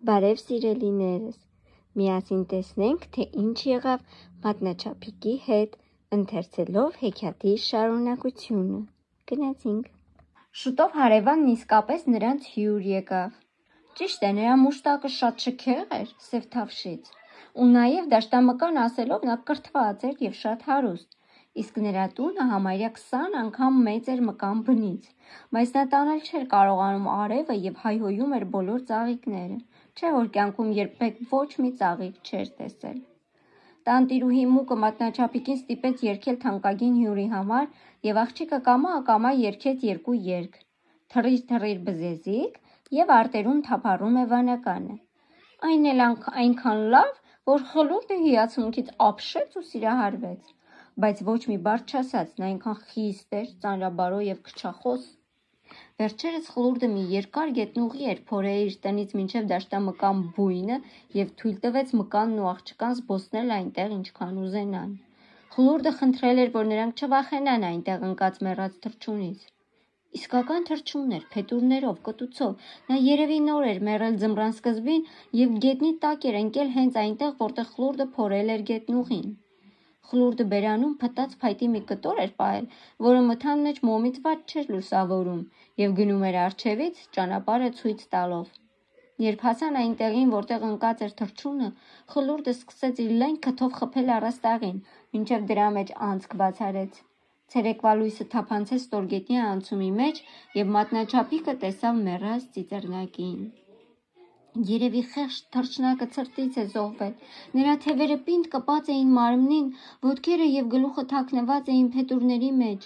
Բարև սիրելիներս, միասին տեսնենք, թե ինչ եղավ մատնաչափիկի հետ, ընթերցելով հեքիաթի շարունակությունը։ Գնացինք։ Շուտով հարևանն իսկապես նրանց հյուր եկավ։ Ճիշտ է, նրա մուշտակը շատ շքեղ էր, սև թավշից, ու նաև դաշտամկան ասելով նա կրթված էր և շատ հարուստ, իսկ նրա տունը համարյա 20 անգամ մեծ էր մկան բնից, բայց նա տանել չէր կարողանում արևը և հայհոյում էր բոլոր ծաղիկները, չէ որ կյանքում երբեք ոչ մի ծաղիկ չէր տեսել։ Տանտիրուհի Մուկը մատնաչափիկին ստիպեց երգել թանկագին հյուրի համար և աղջիկը կամա երգեց երկու երգ՝ «Թռիր, թռիր բզեզիկ» և արտերում թափառում է վանականը։ Այն էլ այնքան լավ, որ Խլուրդը հիացմունքից ապշեց ու սիրահարվեց, բայց ոչ մի բառ չասաց, նա այնքան խիստ էր, ծանրաբարո և քչախոս։ Վերջերս Խլուրդը մի երկար գետնուղի էր փորել իր տնից մինչև դաշտամկան բույնը և թույլ տվեց մկանն ու աղջկան զբոսնել այնտեղ ինչքան ուզենան։ Խլուրդը խնդրել էր, որ նրանք չվախենան այնտեղ ընկած մեռած թռչունից։ Իսկական թռչուն էր, փետուրներով, կտուցով, նա երևի նոր էր մեռել ձմռան սկզբին և գետնի տակ էր ընկել հենց այնտեղ, որտեղ Խլուրդը փորել էր գետնուղին։ Խլուրդը բերանում փտած փայտի մի կտոր էր պահել, որը մթան մեջ մոմից վատ չէր լուսավորում, և գնում էր առջևից, ճանապարհը ցույց տալով։ Երբ հասան այն տեղին, որտեղ ընկած էր թռչունը, Խլուրդը սկսեց իր լայն քթով խփել առաստաղին, մինչև դրա մեջ անցք բացարեց։ Ցերեկվա լույսը թափանցեց ստորգետնյա անցումի մեջ, և մատնաչափիկը տեսավ մեռած ծիծեռնակին։ Երևի խեղճ թռչնակը ցրտից է զոհվել, նրա թևերը պինդ կպած էին մարմնին, ոտքերը և գլուխը թաքնված էին փետուրների մեջ։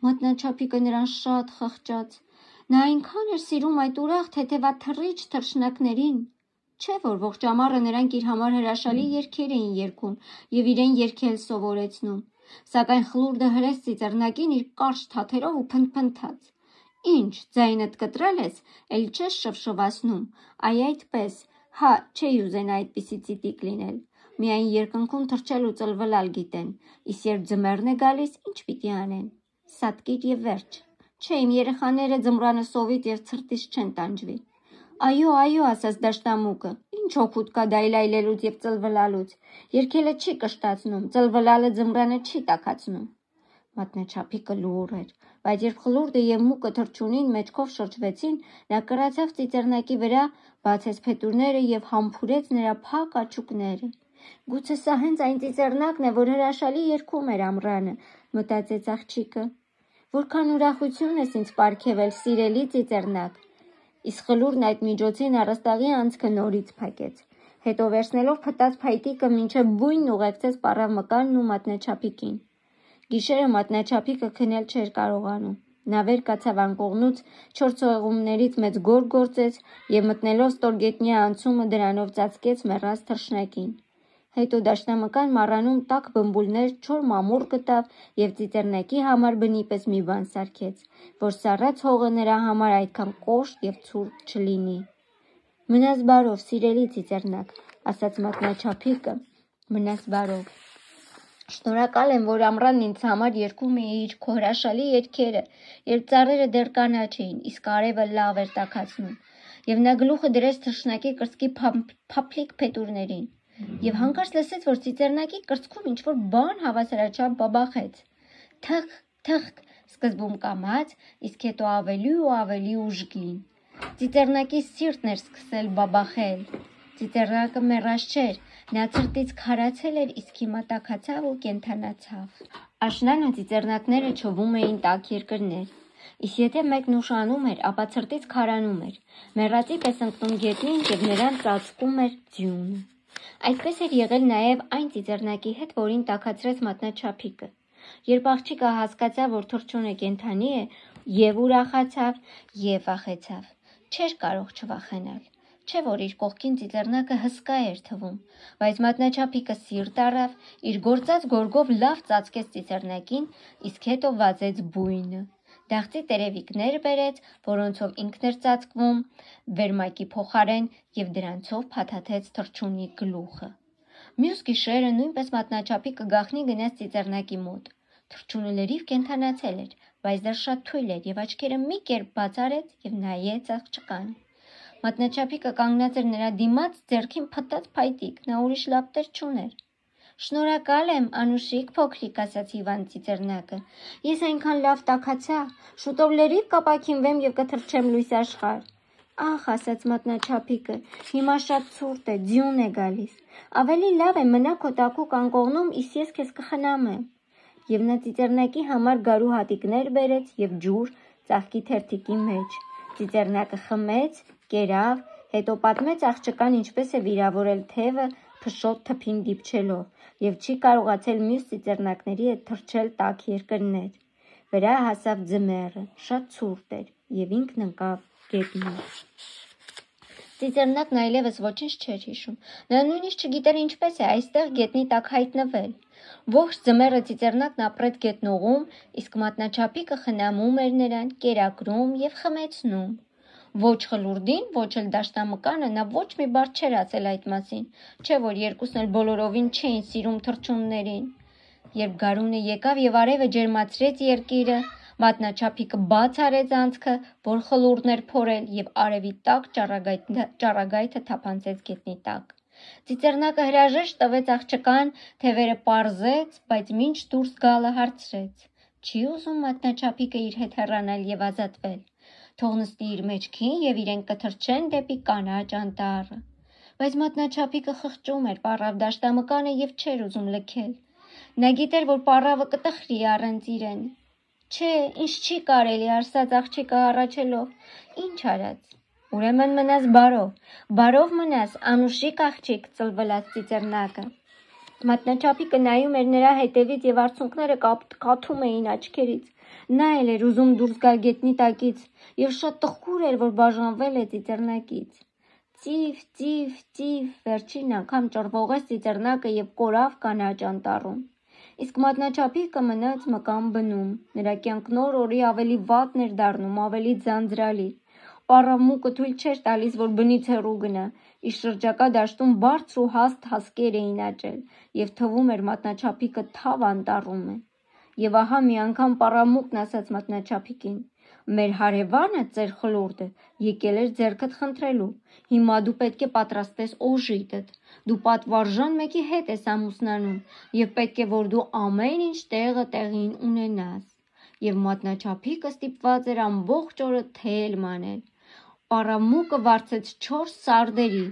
Մատնաչափիկը նրան շատ խղճաց։ Նա այնքան էր սիրում այդ ուրախ թեթևաթռիչ թռչնակներին, չէ՞ որ ողջ ամառը նրանք իր համար հրաշալի երգեր էին երգում և իրեն երգել սովորեցնում, սակայն Խլուրդը հրեց ծիծեռնակին իր կարճ թաթերով ու փնթփնթաց. «Ինչ, ձայնդ կտրել ես, էլ չես շվշվացնում, այ այդպես, հա, չէի ուզենա այդպիսի ծիտիկ լինել, միայն երկնքում թռչել ու ծլվլալ գիտեն, իսկ երբ ձմեռն է գալիս, ինչ պիտի անեն, սատկիր և վերջ, չէ, իմ երեխաները ձմռանը սովից և ցրտից չեն տանջվի»։ «Այո, այո», ասաց դաշտամուկը, «ինչ օգուտ կա դայլայլելուց և ծլվլալուց, երգելը չի կշտացնում, ծլվլալը ձմռանը չի տաքացնում»։ Մատնաչափիկը լուռ էր, բայց երբ Խլուրդը և Մուկը թռչունին մեջքով շրջվեցին, նա կրացավ ծիծեռնակի վրա, բացեց փետուրները և համբուրեց նրա փակ աչուկները։ «Գուցե սա հենց այն ծիծեռնակն է, որ հրաշալի երգում էր ամռանը», մտածեց աղջիկը։ «Որքան ուրախություն ես ինձ պարգևել, սիրելի ծիծեռնակ»։ Իսկ Խլուրդն այդ միջոցին առաստաղի անցքը նորից փակեց, հետո վերցնելով փտած փայտիկը մինչև բույնն ուղեկցեց պառավ մկանն ու մատնաչափիկին։ Գիշերը մատնաչափիկը քնել չէր կարողանում։ Նա վեր կացավ անկողնուց, 4 ցողուններից մեծ գոր գործեց և մտնելով ստորգետնյա անցումը դրանով ծածկեց մեռած թռչնակին։ Հետո դաշտամկան մառանում տաք բմբուլներ, չոր մամուռ գտավ և ծիծեռնակի համար բնի պես մի բան սարքեց, որ սառած հողը նրա համար այդքան կոշտ և ցուրտ չլինի։ «Մնաս բարով, սիրելի ծիծեռնակ», ասաց մատնաչափիկը, «մնաս բարով։ Շնորհակալ եմ, որ ամռան ինձ համար երգում էիր քո հրաշալի երգերը, երբ ծառերը դեռ կանաչ էին, իսկ արևը լավ էր տաքացնում»։ Եվ նա գլուխը դրեց թռչնակի կրծքի փափլիկ փետուրներին, և հանկարծ լսեց, որ ծիծեռնակի կրծքում ինչ-որ բան հավասարաչափ բաբախեց։ Թըխ, թըխ, սկզբում կամաց, իսկ հետո ավելի ու ավելի ուժգին։ Ծիծեռնակի սիրտն էր սկսել բաբախել։ Ծիծեռնակը մեռած չէր, նա ցրտից քարացել էր, իսկ հիմա տաքացավ ու կենդանացավ։ Աշնանը ծիծեռնակները չովում էին տաք երկրներ, իսկ եթե մեկն ուշանում էր, ապա ցրտից քարանում էր, մեռածի պես ընկնում գետնին և նրան ծածկում էր ձյունը։ Այդպես էր եղել նաև այն ծիծեռնակի հետ, որին տաքացրեց մատնաչափիկը։ Երբ աղջիկը հասկացավ, որ թռչունը կենդանի է, և ուրախացավ, և վախեցավ։ Չէր կարող չվախենալ։ Չէ՞ որ իր կողքին ծիծեռնակը հսկա էր թվում, բայց մատնաչափիկը սիրտ առավ, իր գործած գորգով լավ ծածկեց ծիծեռնակին, իսկ հետո վազեց բույնը, դաղձի տերևիկներ բերեց, որոնցով ինքն էր ծածկվում վերմակի փոխարեն, և դրանցով փաթաթեց թռչունի գլուխը։ Մյուս գիշերը նույնպես մատնաչափիկը գաղտնի գնաց ծիծեռնակի մոտ։ Թռչունը լրիվ կենդանացել էր, բայց դեռ շատ թույլ էր և աչքերը մի կերպ բաց արեց և նայեց աղջկան։ Մատնաչափիկը կանգնած էր նրա դիմաց, ձեռքին փտած փայտիկ, նա ուրիշ լապտեր չուներ։ «Շնորհակալ եմ, Անուշիկ փոքրիկ», ասաց Իվան ծիծեռնակը։ «Ես այնքան լավ տաքացա, շուտով լրիվ կապաքինվեմ եւ կթռչեմ լույս աշխարհ»։ «Ախ», ասաց մատնաչափիկը, «հիմա շատ ցուրտ է, ձյուն է գալիս։ Ավելի լավ է մնա քո տաքուկ անկողնում, իսկ ես քեզ կխնամեմ»։ Եվ նա ծիծեռնակի համար գարու հատիկներ բերեց եւ ջուր ծաղկի թերթիկի մեջ։ Ծիծեռնակը խմեց, կերավ, հետո պատմեց աղջկան ինչպես է վիրավորել թևը փշոտ թփին դիպչելով եւ չի կարողացել մյուս ծիծեռնակների հետ թռչել տաք երկրներ։ Վրա հասավ ձմեռը, շատ ցուրտ էր եւ ինքն ընկավ գետնին։ Ծիծեռնակն այլևս ոչինչ չէր հիշում։ Նա նույնիսկ չգիտեր ինչպես է այստեղ գետնի տակ հայտնվել։ Ողջ ձմեռը ծիծեռնակն ապրեց գետնուղում, իսկ մատնաչափիկը խնամում էր նրան, կերակրում եւ խմեցնում։ Ոչ խլուրդին, ոչ էլ դաշտամկանը նա ոչ մի բառ չէր ասել այդ մասին, չէ որ երկուսն էլ բոլորովին չէին սիրում թռչուններին։ Երբ գարունը եկավ եւ արևը ջերմացրեց երկիրը, մատնաչափիկը բաց արեց անցքը, որ խլուրդներ փորել, եւ արևի տաք ճառագայթը թափանցեց գետնի տակ։ Ծիծեռնակը հրաժեշտ տվեց աղջկան, թևերը պարզեց, բայց մինչ դուրս գալը հարցրեց. «Չի ուզում մատնաչափիկը իր հետ հեռանալ եւ ազատվել։ Թող նստի իր մեջքին եւ իրենք կթռչեն դեպի կանաչ անտառը»։ Բայց մատնաչափիկը խղճում էր պառավ դաշտամկանը եւ չէր ուզում լքել։ Նա գիտեր, որ պառավը կտխրի առանց իրեն։ «Չէ, ինձ չի կարելի», արսաց աղջիկը հառաչելով։ «Ինչ արած»։ «Ուրեմն մնաս բարով մնաս, Անուշիկ աղջիկ», ծլվլաց ծիծեռնակը։ Մատնաչափիկը նայում էր նրա հետևից եւ արցունքները կաթում էին աչքերից։ Նա էլ էր ուզում դուրս գալ գետնի տակից եւ շատ տխուր էր, որ բաժանվել է ծիծեռնակից։ Ծիվ, ծիվ, ծիվ, վերջին անգամ ճռվողեց ծիծեռնակը եւ կորավ կանաչ անտառում։ Իսկ մատնաչափիկը մնաց մկան բնում։ Նրա կյանքն օր-օրի ավելի վատն էր դառնում, ավելի ձանձրալի։ Պառավ մուկը թույլ չէր տալիս, որ բնից հեռու գնա, իսկ շրջակա դաշտում բարձր ու հաստ հասկեր էին աճել, եւ թվում էր մատնաչափիկը թավ անտառում է։ Եվ ահա մի անգամ պառավ մուկն ասաց մատնաչափիկին. «Մեր հարևանը, ծեր խլուրդը, եկել էր ձեռքդ խնդրելու։ Հիմա դու պետք է պատրաստես օժիտդ։ Դու պատվարժան մեկի հետ ես ամուսնանում եւ պետք է որ դու ամեն ինչ տեղը տեղին ունենաս»։ Եվ մատնաչափիկը ստիպված էր ամբողջ օրը թել մանել։ Պառավ մուկը վարձեց 4 սարդերի։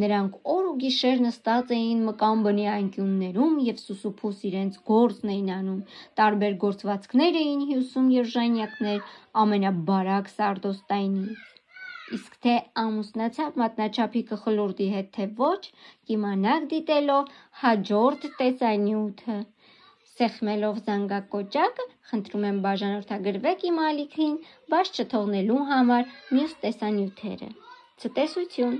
Նրանք օր ու գիշեր նստած էին մկան բնի անկյուններում եւ սուսուփուս իրենց գործն էին անում, տարբեր գործվածքներ էին հյուսում եւ ժանյակներ ամենաբարակ սարդոստայնից։ Իսկ թե ամուսնացավ մատնաչափիկը խլուրդի հետ, թե ոչ, կիմանաք դիտելով հաջորդ տեսանյութը։ Սեղմելով զանգակոճակը, խնդրում եմ բաժանորդագրվեք իմ ալիքին, բաց չթողնելու համար մյուս տեսանյութերը։ Ցտեսություն։